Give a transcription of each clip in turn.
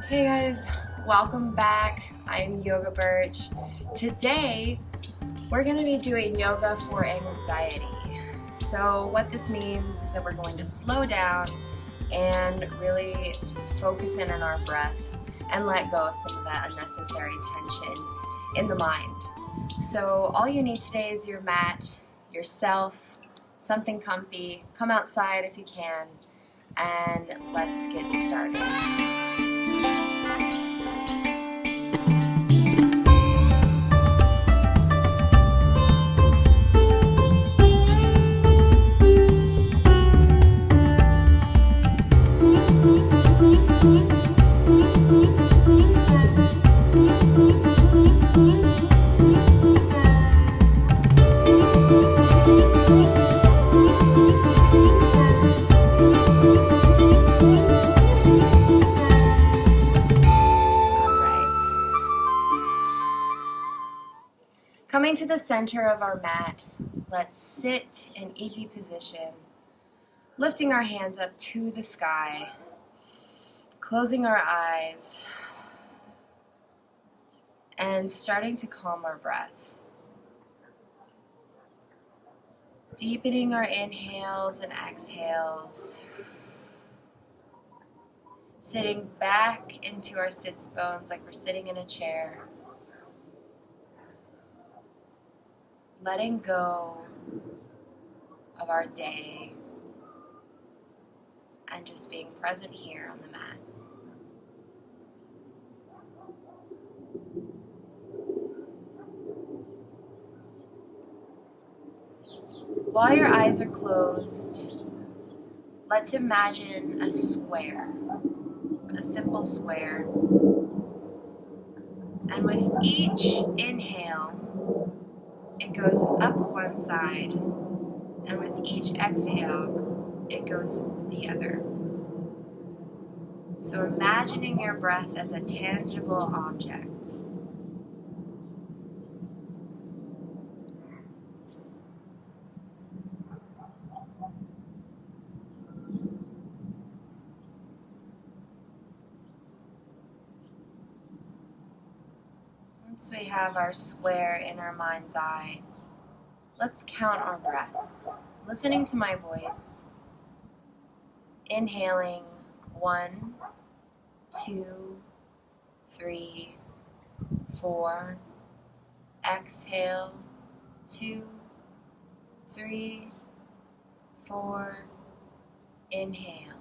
Hey guys, welcome back. I'm Yoga Birch. Today we're going to be doing yoga for anxiety. So, what this means is that we're going to slow down and really just focus in on our breath and let go of some of that unnecessary tension in the mind. So, all you need today is your mat, yourself, something comfy. Come outside if you can, and let's get started. Coming to the center of our mat, let's sit in easy position, lifting our hands up to the sky, closing our eyes, and starting to calm our breath. Deepening our inhales and exhales, sitting back into our sits bones like we're sitting in a chair, letting go of our day and just being present here on the mat. While your eyes are closed, let's imagine a square, a simple square. And with each inhale, it goes up one side, and with each exhale, it goes the other. So imagining your breath as a tangible object. Once we have our square in our mind's eye, let's count our breaths, listening to my voice. Inhaling 1, 2, 3, 4. Exhale 2, 3, 4. Inhale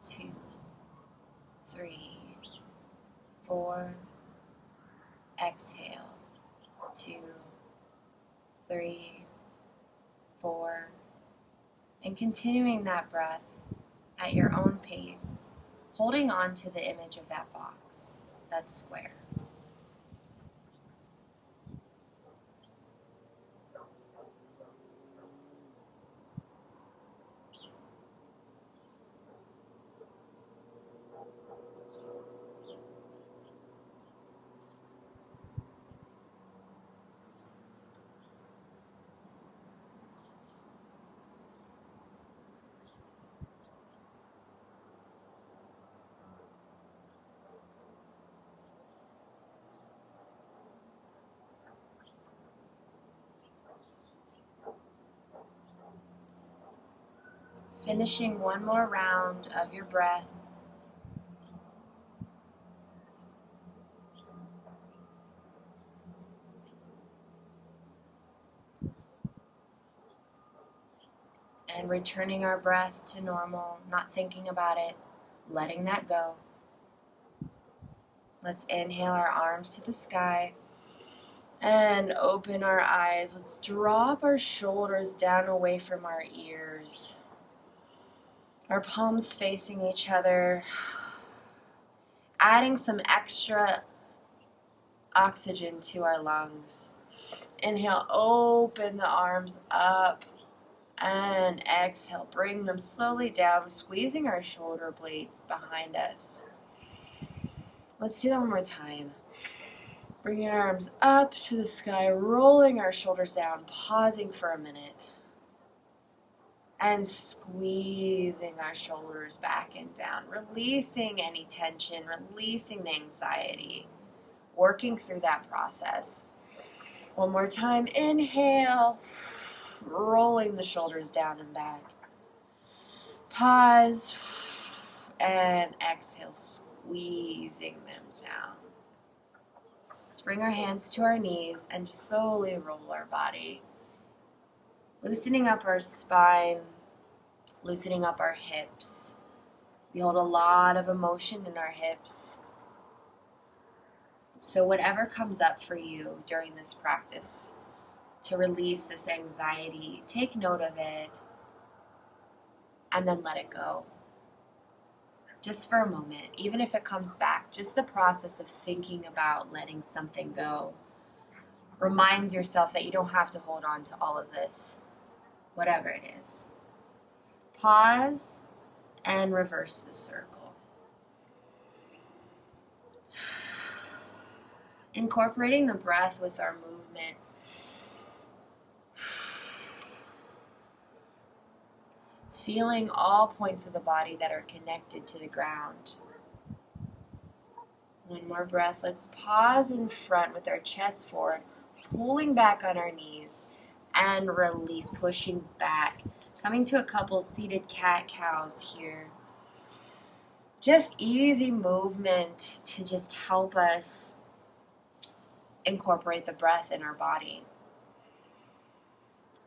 2, 3, 4. Exhale 2, 3, 4. And continuing that breath at your own pace, holding on to the image of that box, that square. Finishing one more round of your breath. And returning our breath to normal, not thinking about it, letting that go. Let's inhale our arms to the sky and open our eyes. Let's drop our shoulders down away from our ears. Our palms facing each other, adding some extra oxygen to our lungs. Inhale, open the arms up, and exhale, bring them slowly down, squeezing our shoulder blades behind us. Let's do that one more time. Bringing our arms up to the sky, rolling our shoulders down, pausing for a minute. And squeezing our shoulders back and down, releasing any tension, releasing the anxiety, working through that process. One more time, inhale, rolling the shoulders down and back. Pause, and exhale, squeezing them down. Let's bring our hands to our knees and slowly roll our body, loosening up our spine, loosening up our hips. We hold a lot of emotion in our hips. So whatever comes up for you during this practice to release this anxiety, take note of it and then let it go. Just for a moment, even if it comes back, just the process of thinking about letting something go reminds yourself that you don't have to hold on to all of this, whatever it is. Pause and reverse the circle. Incorporating the breath with our movement. Feeling all points of the body that are connected to the ground. One more breath. Let's pause in front with our chest forward, pulling back on our knees, and release, pushing back. Coming to a couple seated cat-cows here. Just easy movement to just help us incorporate the breath in our body.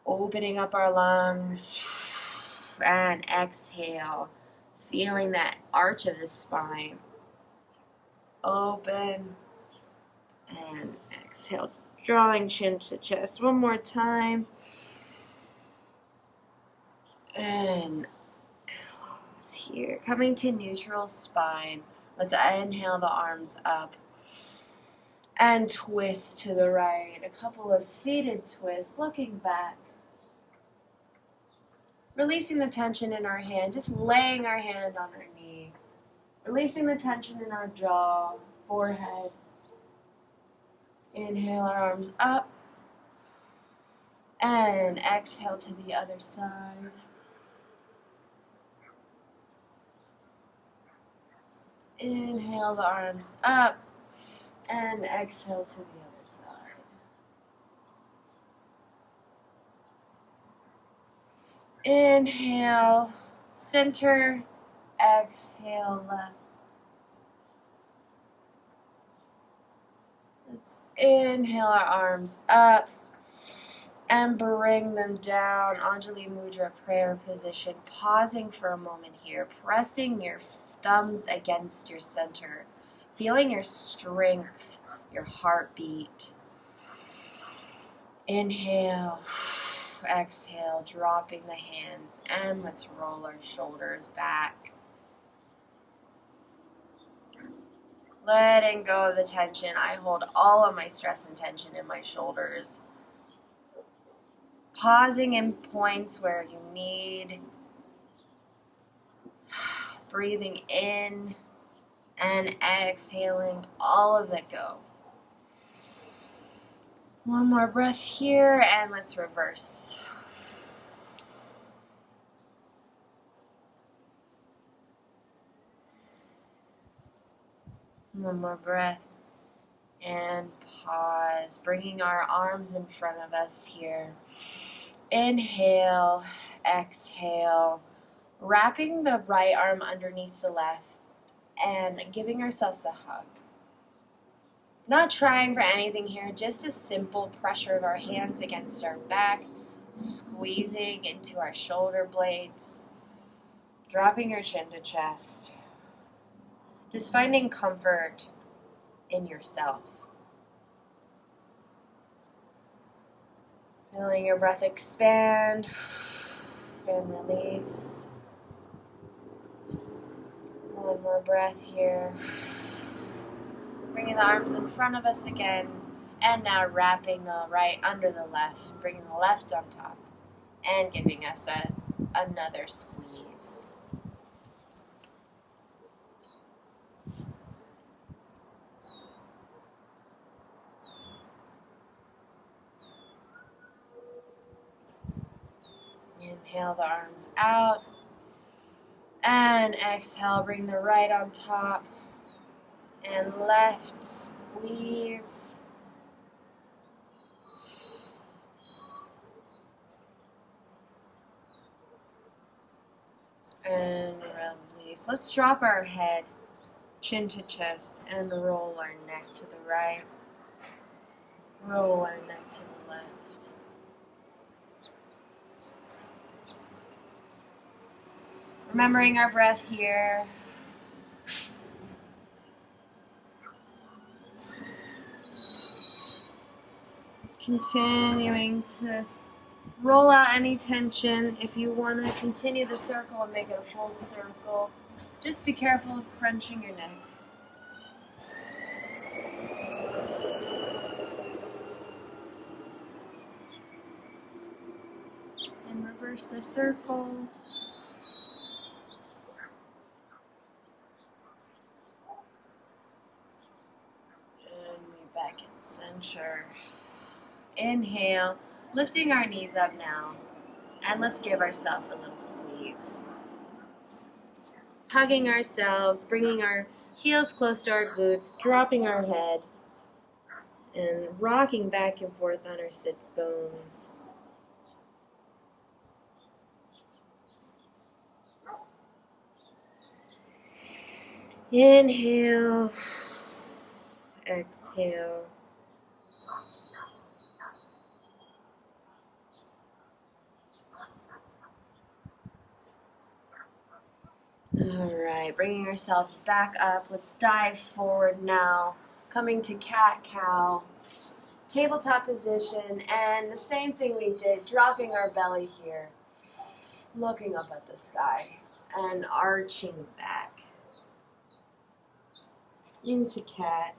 Opening up our lungs and exhale, feeling that arch of the spine. Open and exhale, drawing chin to chest. One more time. And close here. Coming to neutral spine. Let's inhale the arms up and twist to the right. A couple of seated twists, looking back. Releasing the tension in our hand, just laying our hand on our knee. Releasing the tension in our jaw, forehead. Inhale our arms up. And exhale to the other side. Inhale the arms up. And exhale to the other side. Inhale, center, exhale, left. Let's inhale our arms up and bring them down. Anjali Mudra, prayer position. Pausing for a moment here, pressing your thumbs against your center, feeling your strength, your heartbeat. Inhale. Exhale, dropping the hands, and let's roll our shoulders back. Letting go of the tension. I hold all of my stress and tension in my shoulders. Pausing in points where you need. Breathing in and exhaling all of it go. One more breath here, and let's reverse. One more breath, and pause, bringing our arms in front of us here. Inhale, exhale, wrapping the right arm underneath the left, and giving ourselves a hug. Not trying for anything here, just a simple pressure of our hands against our back, squeezing into our shoulder blades, dropping your chin to chest. Just finding comfort in yourself. Feeling your breath expand and release. One more breath here. Bringing the arms in front of us again, and now wrapping the right under the left, bringing the left on top, and giving us another squeeze. Inhale the arms out. And exhale, bring the right on top. And left, squeeze. And release. Let's drop our head, chin to chest, and roll our neck to the right. Roll our neck to the left. Remembering our breath here. Continuing to roll out any tension. If you want to continue the circle and make it a full circle, just be careful of crunching your neck. And reverse the circle. And we back in center. Inhale, lifting our knees up now. And let's give ourselves a little squeeze. Hugging ourselves, bringing our heels close to our glutes, dropping our head, and rocking back and forth on our sits bones. Inhale, exhale. All right, bringing ourselves back up. Let's dive forward now. Coming to cat-cow, tabletop position, and the same thing we did, dropping our belly here, looking up at the sky, and arching back into cat.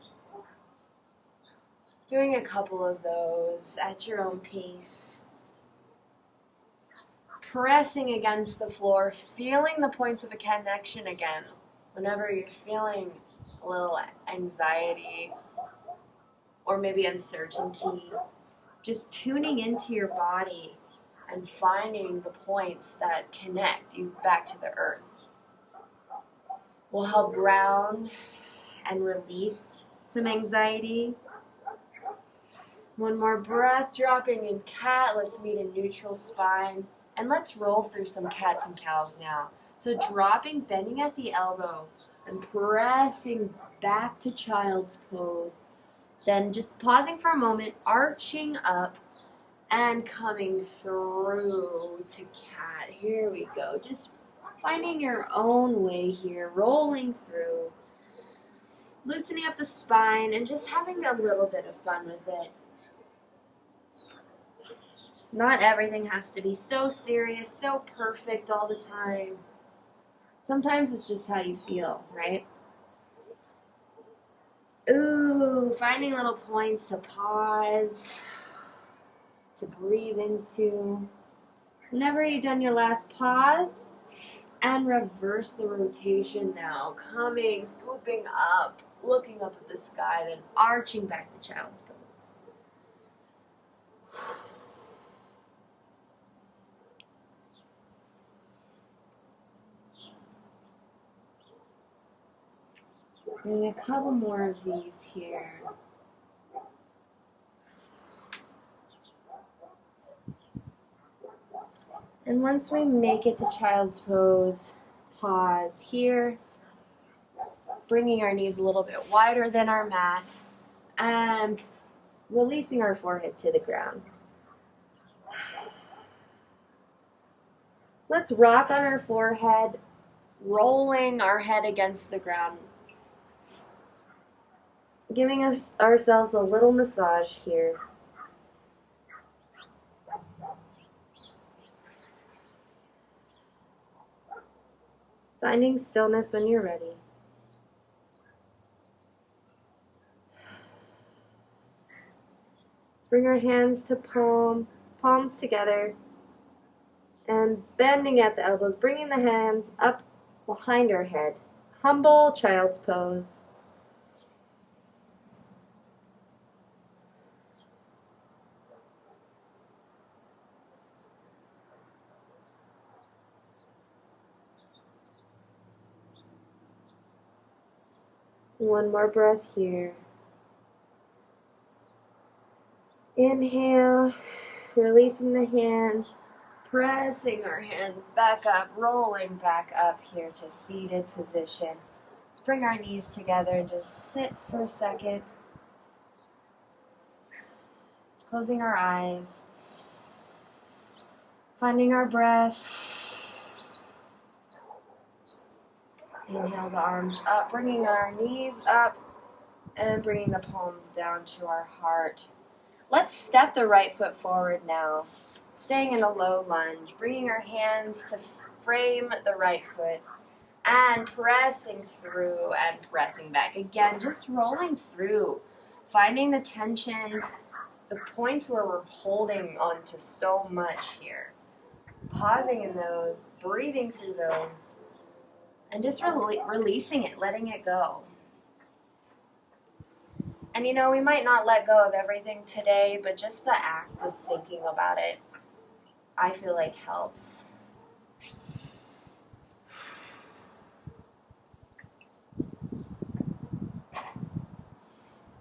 Doing a couple of those at your own pace. Pressing against the floor, feeling the points of a connection again. Whenever you're feeling a little anxiety or maybe uncertainty, just tuning into your body and finding the points that connect you back to the earth will help ground and release some anxiety. One more breath, dropping in cat. Let's meet in neutral spine. And let's roll through some cats and cows now. So dropping, bending at the elbow, and pressing back to child's pose. Then just pausing for a moment, arching up, and coming through to cat. Here we go. Just finding your own way here, rolling through, loosening up the spine, and just having a little bit of fun with it. Not everything has to be so serious, so perfect all the time. Sometimes it's just how you feel, right? Ooh, finding little points to pause, to breathe into. Whenever you've done your last pause, and reverse the rotation now. Coming, scooping up, looking up at the sky, then arching back to child's pose. Doing a couple more of these here. And once we make it to child's pose, pause here, bringing our knees a little bit wider than our mat, and releasing our forehead to the ground. Let's rock on our forehead, rolling our head against the ground, giving ourselves a little massage here. Finding stillness when you're ready. Let's bring our hands to palms together, and bending at the elbows, bringing the hands up behind our head. Humble child's pose. One more breath here. Inhale, releasing the hands, pressing our hands back up, rolling back up here to seated position. Let's bring our knees together and just sit for a second. Closing our eyes, finding our breath. Inhale the arms up, bringing our knees up and bringing the palms down to our heart. Let's step the right foot forward now, staying in a low lunge, bringing our hands to frame the right foot and pressing through and pressing back. Again, just rolling through, finding the tension, the points where we're holding on to so much here. Pausing in those, breathing through those, and just releasing it, letting it go. And we might not let go of everything today, but just the act of thinking about it, I feel like helps.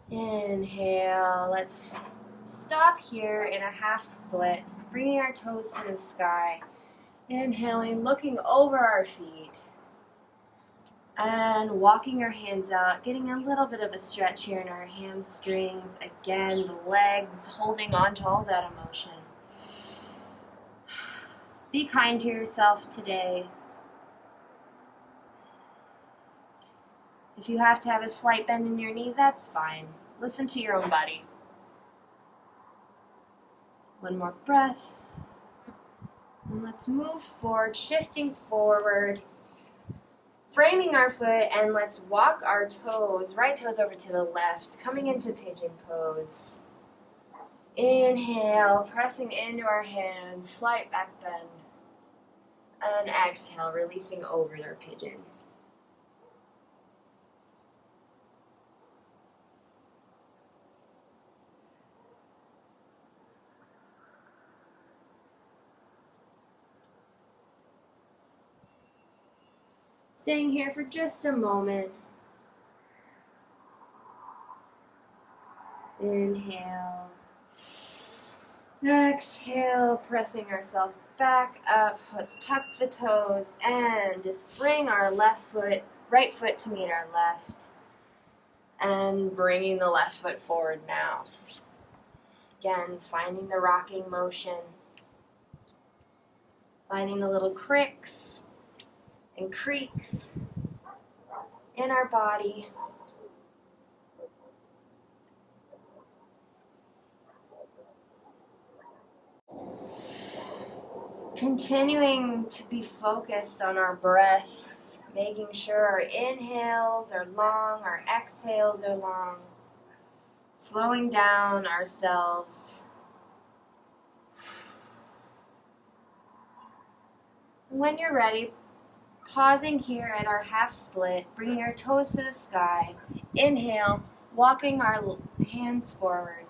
Inhale, let's stop here in a half split, bringing our toes to the sky. Inhaling, looking over our feet. And walking our hands out, getting a little bit of a stretch here in our hamstrings. Again, the legs holding on to all that emotion. Be kind to yourself today. If you have to have a slight bend in your knee, that's fine. Listen to your own body. One more breath. And let's move forward, shifting forward. Framing our foot, and let's walk our toes, right toes over to the left, coming into pigeon pose. Inhale, pressing into our hands, slight back bend. And exhale, releasing over their pigeon. Staying here for just a moment. Inhale. Exhale, pressing ourselves back up. Let's tuck the toes and just bring our right foot to meet our left. And bringing the left foot forward now. Again, finding the rocking motion. Finding the little cricks and creaks in our body. Continuing to be focused on our breath, making sure our inhales are long, our exhales are long, slowing down ourselves. When you're ready, pausing here at our half split, bringing our toes to the sky. Inhale, walking our hands forward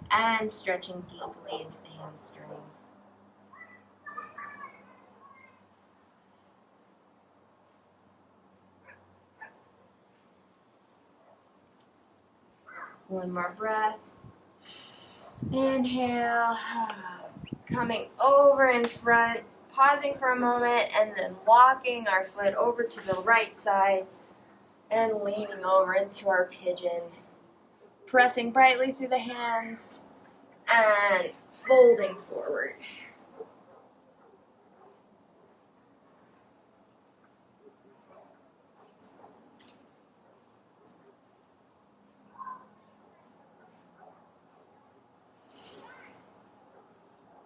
and stretching deeply into the hamstring. One more breath. Inhale, coming over in front, pausing for a moment, and then walking our foot over to the right side and leaning over into our pigeon. Pressing brightly through the hands and folding forward.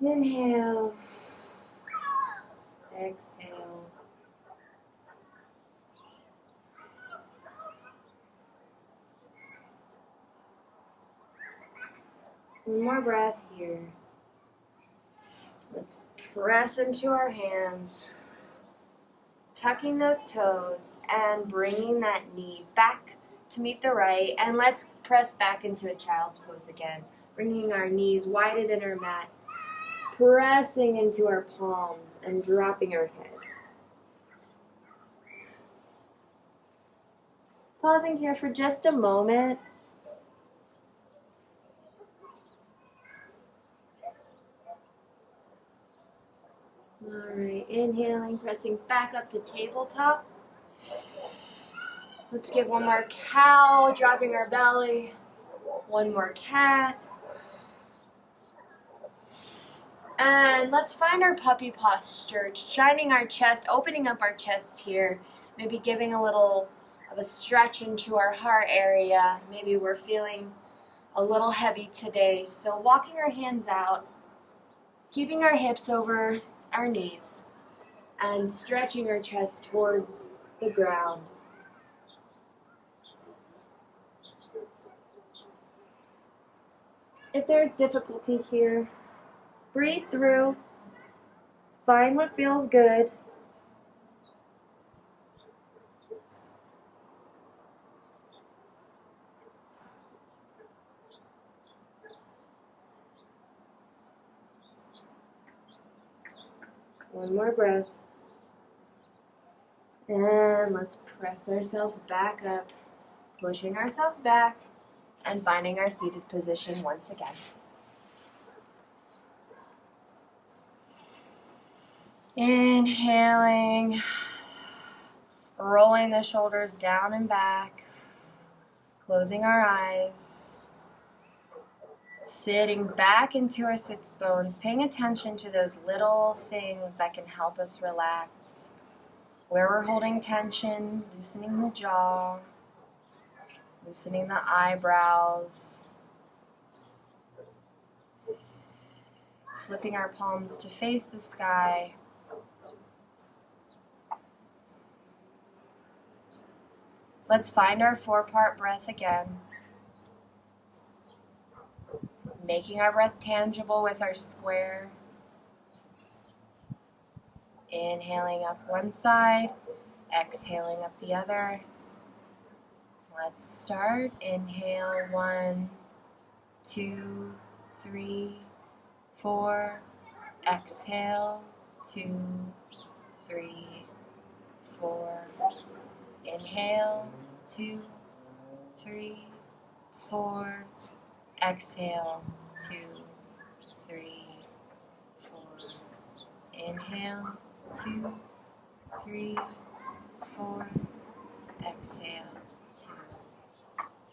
Inhale. Exhale. One more breath here. Let's press into our hands, tucking those toes and bringing that knee back to meet the right. And let's press back into a child's pose again, bringing our knees wider than our mat, pressing into our palms and dropping our head. Pausing here for just a moment. Alright, inhaling, pressing back up to tabletop. Let's give one more cow, dropping our belly. One more cat. And let's find our puppy posture, shining our chest, opening up our chest here. Maybe giving a little of a stretch into our heart area. Maybe we're feeling a little heavy today. So walking our hands out, keeping our hips over our knees, and stretching our chest towards the ground. If there's difficulty here, breathe through, find what feels good. One more breath. And let's press ourselves back up, pushing ourselves back, and finding our seated position once again. Inhaling, rolling the shoulders down and back, closing our eyes, sitting back into our sits bones, paying attention to those little things that can help us relax. Where we're holding tension, loosening the jaw, loosening the eyebrows, flipping our palms to face the sky. Let's find our 4-part breath again. Making our breath tangible with our square. Inhaling up one side, exhaling up the other. Let's start. Inhale, 1, 2, 3, 4. Exhale, 2, 3, 4. Inhale, 2, 3, 4. Exhale, 2, 3, 4. Inhale, 2, 3, 4. Exhale, 2,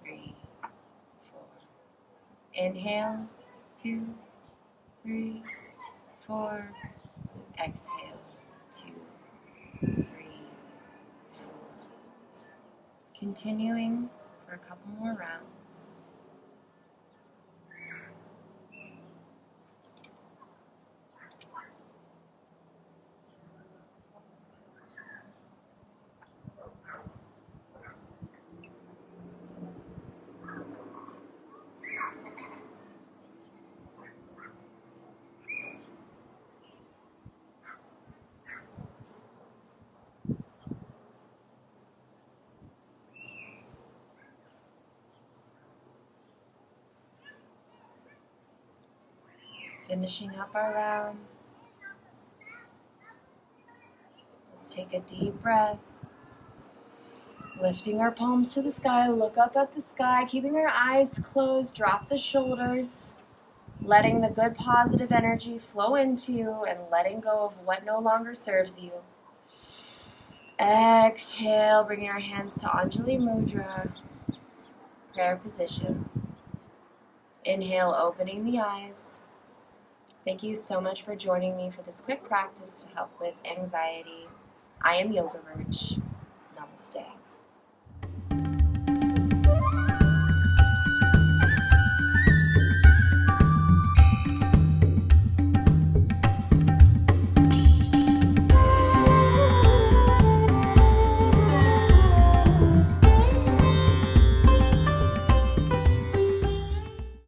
3, 4. Inhale, 2, 3, 4. Exhale, 2, 3, 4. Continuing for a couple more rounds. Finishing up our round. Let's take a deep breath. Lifting our palms to the sky, look up at the sky, keeping our eyes closed, drop the shoulders, letting the good positive energy flow into you and letting go of what no longer serves you. Exhale, bringing our hands to Anjali Mudra, prayer position. Inhale, opening the eyes. Thank you so much for joining me for this quick practice to help with anxiety. I am Yoga Birch. Namaste.